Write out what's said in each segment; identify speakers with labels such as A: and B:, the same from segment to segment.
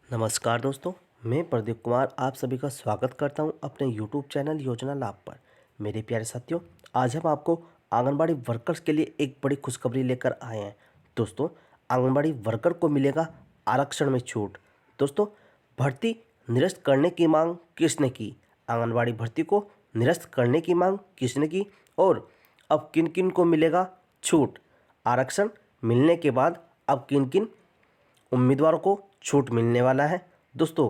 A: नमस्कार दोस्तों, मैं प्रदीप कुमार आप सभी का स्वागत करता हूं अपने YouTube चैनल योजना लाभ पर। मेरे प्यारे साथियों, आज हम आपको आंगनबाड़ी वर्कर्स के लिए एक बड़ी खुशखबरी लेकर आए हैं। दोस्तों, आंगनबाड़ी वर्कर को मिलेगा आरक्षण में छूट। दोस्तों, भर्ती निरस्त करने की मांग किसने की? आंगनबाड़ी भर्ती को निरस्त करने की मांग किसने की और अब किन किन को मिलेगा छूट? आरक्षण मिलने के बाद अब किन किन उम्मीदवारों को छूट मिलने वाला है दोस्तों?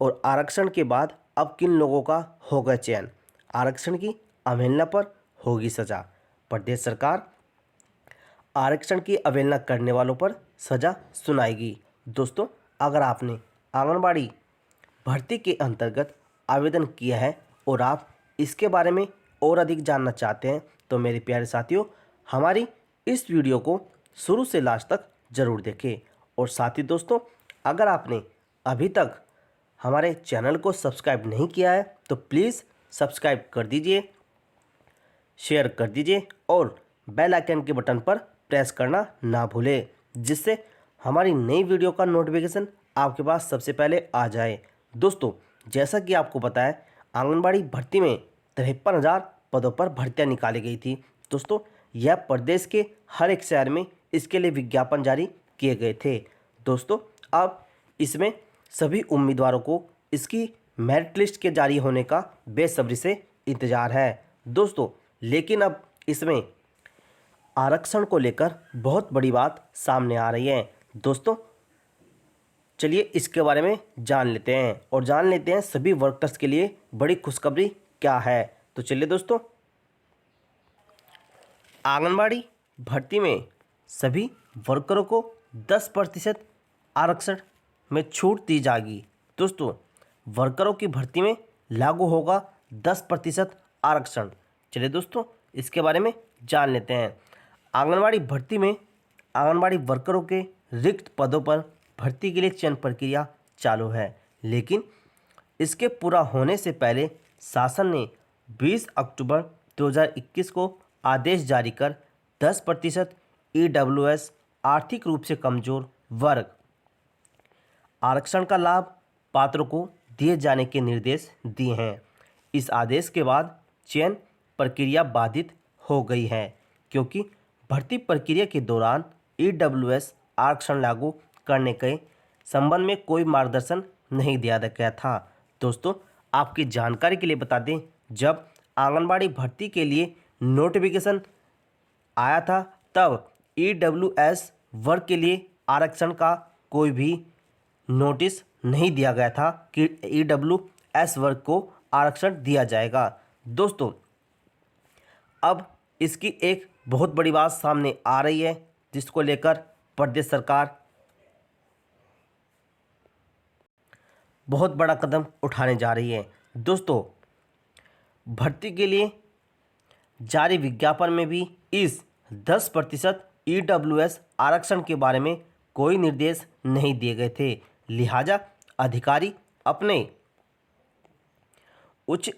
A: और आरक्षण के बाद अब किन लोगों का होगा चयन? आरक्षण की अवहेलना पर होगी सजा। प्रदेश सरकार आरक्षण की अवहेलना करने वालों पर सजा सुनाएगी। दोस्तों, अगर आपने आंगनबाड़ी भर्ती के अंतर्गत आवेदन किया है और आप इसके बारे में और अधिक जानना चाहते हैं तो मेरे प्यारे साथियों, हमारी इस वीडियो को शुरू से लास्ट तक ज़रूर देखें। और साथ ही दोस्तों, अगर आपने अभी तक हमारे चैनल को सब्सक्राइब नहीं किया है तो प्लीज़ सब्सक्राइब कर दीजिए, शेयर कर दीजिए और बेल आइकन के बटन पर प्रेस करना ना भूलें, जिससे हमारी नई वीडियो का नोटिफिकेशन आपके पास सबसे पहले आ जाए। दोस्तों, जैसा कि आपको पता है, आंगनबाड़ी भर्ती में 53,000 पदों पर भर्तियां निकाली गई थी। दोस्तों, यह प्रदेश के हर एक शहर में इसके लिए विज्ञापन जारी किए गए थे। दोस्तों, अब इसमें सभी उम्मीदवारों को इसकी मेरिट लिस्ट के जारी होने का बेसब्री से इंतज़ार है दोस्तों। लेकिन अब इसमें आरक्षण को लेकर बहुत बड़ी बात सामने आ रही है दोस्तों। चलिए इसके बारे में जान लेते हैं और जान लेते हैं सभी वर्कर्स के लिए बड़ी खुशखबरी क्या है। तो चलिए दोस्तों, आंगनबाड़ी भर्ती में सभी वर्करों को 10% आरक्षण में छूट दी जाएगी। दोस्तों, वर्करों की भर्ती में लागू होगा 10% आरक्षण। चलिए दोस्तों, इसके बारे में जान लेते हैं। आंगनबाड़ी भर्ती में आंगनबाड़ी वर्करों के रिक्त पदों पर भर्ती के लिए चयन प्रक्रिया चालू है, लेकिन इसके पूरा होने से पहले शासन ने 20 अक्टूबर 2021 को आदेश जारी कर 10% EWS आर्थिक रूप से कमजोर वर्ग आरक्षण का लाभ पात्रों को दिए जाने के निर्देश दिए हैं। इस आदेश के बाद चयन प्रक्रिया बाधित हो गई है, क्योंकि भर्ती प्रक्रिया के दौरान EWS आरक्षण लागू करने के संबंध में कोई मार्गदर्शन नहीं दिया गया था। दोस्तों, आपकी जानकारी के लिए बता दें, जब आंगनबाड़ी भर्ती के लिए नोटिफिकेशन आया था तब EWS वर्ग के लिए आरक्षण का कोई भी नोटिस नहीं दिया गया था कि EWS वर्ग को आरक्षण दिया जाएगा। दोस्तों, अब इसकी एक बहुत बड़ी बात सामने आ रही है, जिसको लेकर प्रदेश सरकार बहुत बड़ा कदम उठाने जा रही है। दोस्तों, भर्ती के लिए जारी विज्ञापन में भी इस 10% EWS आरक्षण के बारे में कोई निर्देश नहीं दिए गए थे। लिहाजा अधिकारी अपने उच्च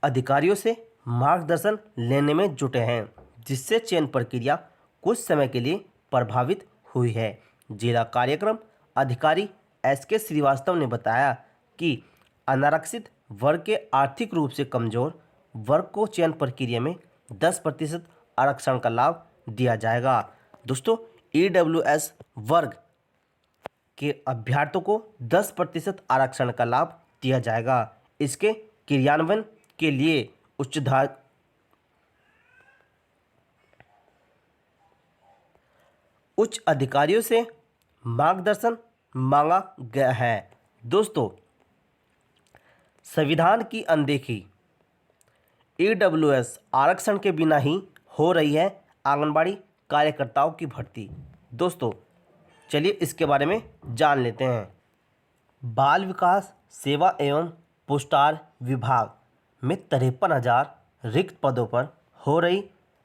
A: अधिकारियों से मार्गदर्शन लेने में जुटे हैं, जिससे चयन प्रक्रिया कुछ समय के लिए प्रभावित हुई है। जिला कार्यक्रम अधिकारी SK श्रीवास्तव ने बताया कि अनारक्षित वर्ग के आर्थिक रूप से कमजोर वर्ग को चयन प्रक्रिया में 10% आरक्षण का लाभ दिया जाएगा। दोस्तों, EWS वर्ग के अभ्यर्थियों को 10% आरक्षण का लाभ दिया जाएगा। इसके क्रियान्वयन के लिए उच्च अधिकारियों से मार्गदर्शन मांगा गया है। दोस्तों, संविधान की अनदेखी, EWS आरक्षण के बिना ही हो रही है आंगनबाड़ी कार्यकर्ताओं की भर्ती। दोस्तों, चलिए इसके बारे में जान लेते हैं। बाल विकास सेवा एवं पुरस्कार विभाग में 53,000 रिक्त पदों पर हो रही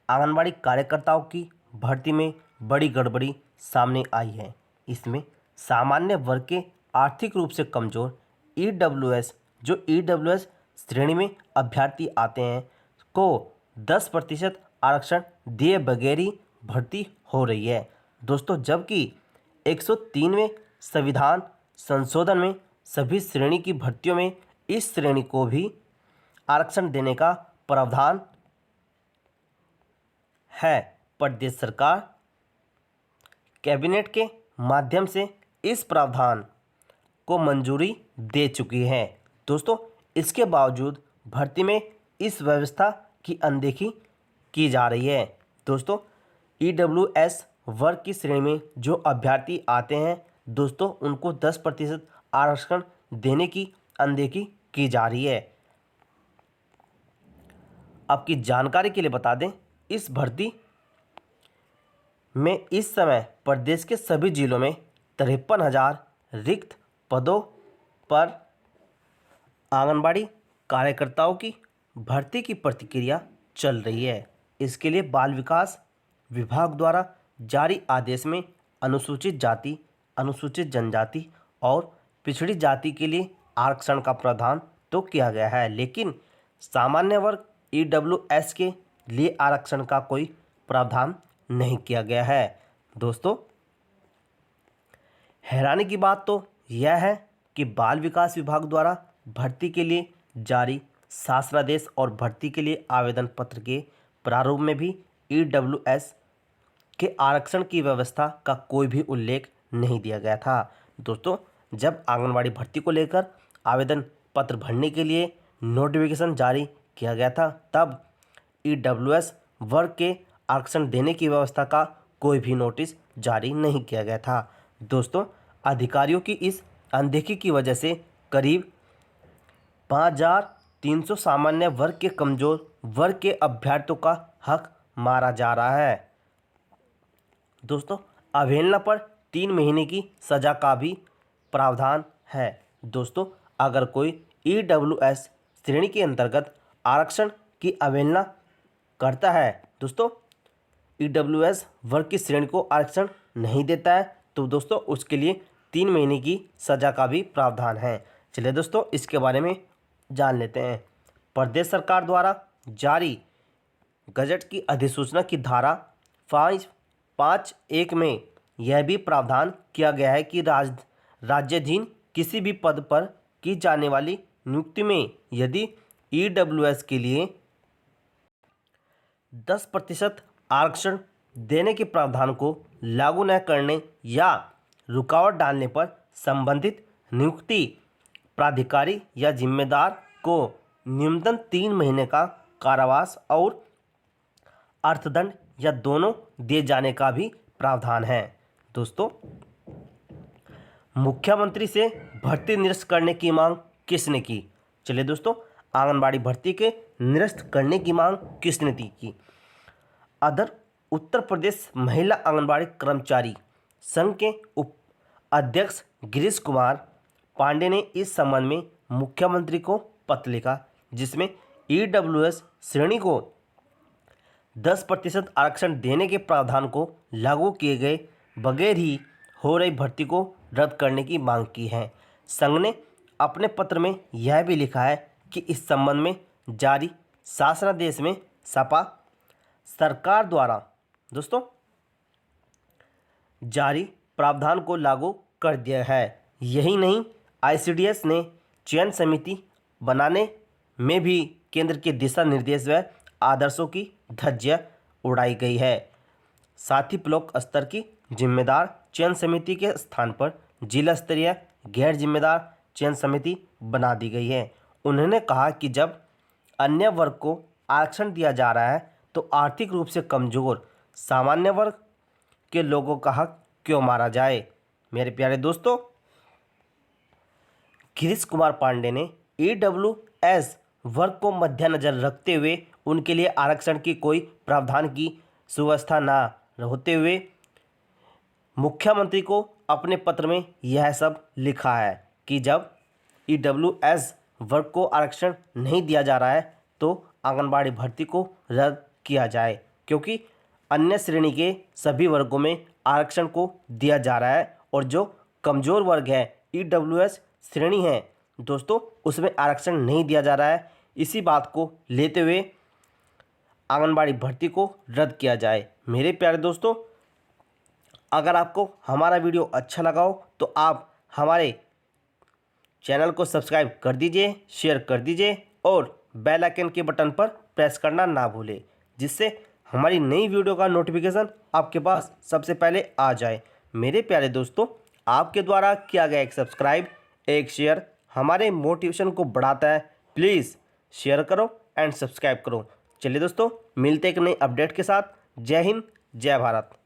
A: आंगनबाड़ी कार्यकर्ताओं की भर्ती में बड़ी गड़बड़ी सामने आई है। इसमें सामान्य वर्ग के आर्थिक रूप से कमजोर EWS श्रेणी में अभ्यर्थी आते हैं को 10% आरक्षण दिए बगैर ही भर्ती हो रही है। दोस्तों, जबकि 103वें संविधान संशोधन में सभी श्रेणी की भर्तियों में इस श्रेणी को भी आरक्षण देने का प्रावधान है। प्रदेश सरकार कैबिनेट के माध्यम से इस प्रावधान को मंजूरी दे चुकी है। दोस्तों, इसके बावजूद भर्ती में इस व्यवस्था की अनदेखी की जा रही है। दोस्तों, EWS वर्ग की श्रेणी में जो अभ्यर्थी आते हैं दोस्तों, उनको 10% आरक्षण देने की अनदेखी की जा रही है। आपकी जानकारी के लिए बता दें, इस भर्ती में इस समय प्रदेश के सभी जिलों में 53,000 रिक्त पदों पर आंगनबाड़ी कार्यकर्ताओं की भर्ती की प्रक्रिया चल रही है। इसके लिए बाल विकास विभाग द्वारा जारी आदेश में अनुसूचित जाति, अनुसूचित जनजाति और पिछड़ी जाति के लिए आरक्षण का प्रावधान तो किया गया है, लेकिन सामान्य वर्ग EWS के लिए आरक्षण का कोई प्रावधान नहीं किया गया है। दोस्तों, हैरानी की बात तो यह है कि बाल विकास विभाग द्वारा भर्ती के लिए जारी शासनादेश और भर्ती के लिए आवेदन पत्र के प्रारूप में भी EWS के आरक्षण की व्यवस्था का कोई भी उल्लेख नहीं दिया गया था। दोस्तों, जब आंगनबाड़ी भर्ती को लेकर आवेदन पत्र भरने के लिए नोटिफिकेशन जारी किया गया था, तब EWS वर्ग के आरक्षण देने की व्यवस्था का कोई भी नोटिस जारी नहीं किया गया था। दोस्तों, अधिकारियों की इस अनदेखी की वजह से करीब 5,300 सामान्य वर्ग के कमजोर वर्ग के अभ्यर्थियों का हक मारा जा रहा है। दोस्तों, अवहेलना पर 3 महीने की सजा का भी प्रावधान है। दोस्तों, अगर कोई EWS श्रेणी के अंतर्गत आरक्षण की अवहेलना करता है, दोस्तों EWS वर्ग की श्रेणी को आरक्षण नहीं देता है, तो दोस्तों उसके लिए 3 महीने की सजा का भी प्रावधान है। चलिए दोस्तों, इसके बारे में जान लेते हैं। प्रदेश सरकार द्वारा जारी गजट की अधिसूचना की धारा 5.1 में यह भी प्रावधान किया गया है कि राज्याधीन किसी भी पद पर की जाने वाली नियुक्ति में यदि EWS के लिए 10% आरक्षण देने के प्रावधान को लागू न करने या रुकावट डालने पर संबंधित नियुक्ति प्राधिकारी या जिम्मेदार को न्यूनतम 3 महीने का कारावास और अर्थदंड या दोनों दिए जाने का भी प्रावधान है। दोस्तों, मुख्यमंत्री से भर्ती निरस्त करने की मांग किसने की? चलिए दोस्तों, आंगनबाड़ी भर्ती के निरस्त करने की मांग किसने की? उत्तर प्रदेश महिला आंगनबाड़ी कर्मचारी संघ के उप अध्यक्ष गिरीश कुमार पांडे ने इस संबंध में मुख्यमंत्री को पत्र लिखा, जिसमें EWS श्रेणी को 10% आरक्षण देने के प्रावधान को लागू किए गए बगैर ही हो रही भर्ती को रद्द करने की मांग की है। संघ ने अपने पत्र में यह भी लिखा है कि इस संबंध में जारी शासनादेश में सपा सरकार द्वारा दोस्तों जारी प्रावधान को लागू कर दिया है। यही नहीं, ICDS ने चयन समिति बनाने में भी केंद्र के दिशा निर्देश व आदर्शों की धज्जियां उड़ाई गई है। साथ ही ब्लॉक स्तर की जिम्मेदार चयन समिति के स्थान पर जिला स्तरीय गैर जिम्मेदार चयन समिति बना दी गई है। उन्होंने कहा कि जब अन्य वर्ग को आरक्षण दिया जा रहा है तो आर्थिक रूप से कमजोर सामान्य वर्ग के लोगों का हक क्यों मारा जाए। मेरे प्यारे दोस्तों, गिरीश कुमार पांडे ने EWS वर्ग को मद्देनजर रखते हुए उनके लिए आरक्षण की कोई प्रावधान की सुव्यवस्था न होते हुए मुख्यमंत्री को अपने पत्र में यह सब लिखा है कि जब EWS वर्ग को आरक्षण नहीं दिया जा रहा है तो आंगनबाड़ी भर्ती को रद्द किया जाए, क्योंकि अन्य श्रेणी के सभी वर्गों में आरक्षण को दिया जा रहा है और जो कमज़ोर वर्ग है EWS श्रेणी है दोस्तों, उसमें आरक्षण नहीं दिया जा रहा है। इसी बात को लेते हुए आंगनबाड़ी भर्ती को रद्द किया जाए। मेरे प्यारे दोस्तों, अगर आपको हमारा वीडियो अच्छा लगा हो तो आप हमारे चैनल को सब्सक्राइब कर दीजिए, शेयर कर दीजिए और बेल आइकन के बटन पर प्रेस करना ना भूलें, जिससे हमारी नई वीडियो का नोटिफिकेशन आपके पास सबसे पहले आ जाए। मेरे प्यारे दोस्तों, आपके द्वारा किया गया एक सब्सक्राइब, एक शेयर हमारे मोटिवेशन को बढ़ाता है। प्लीज़ शेयर करो एंड सब्सक्राइब करो। चलिए दोस्तों, मिलते एक नई अपडेट के साथ। जय हिंद, जय भारत।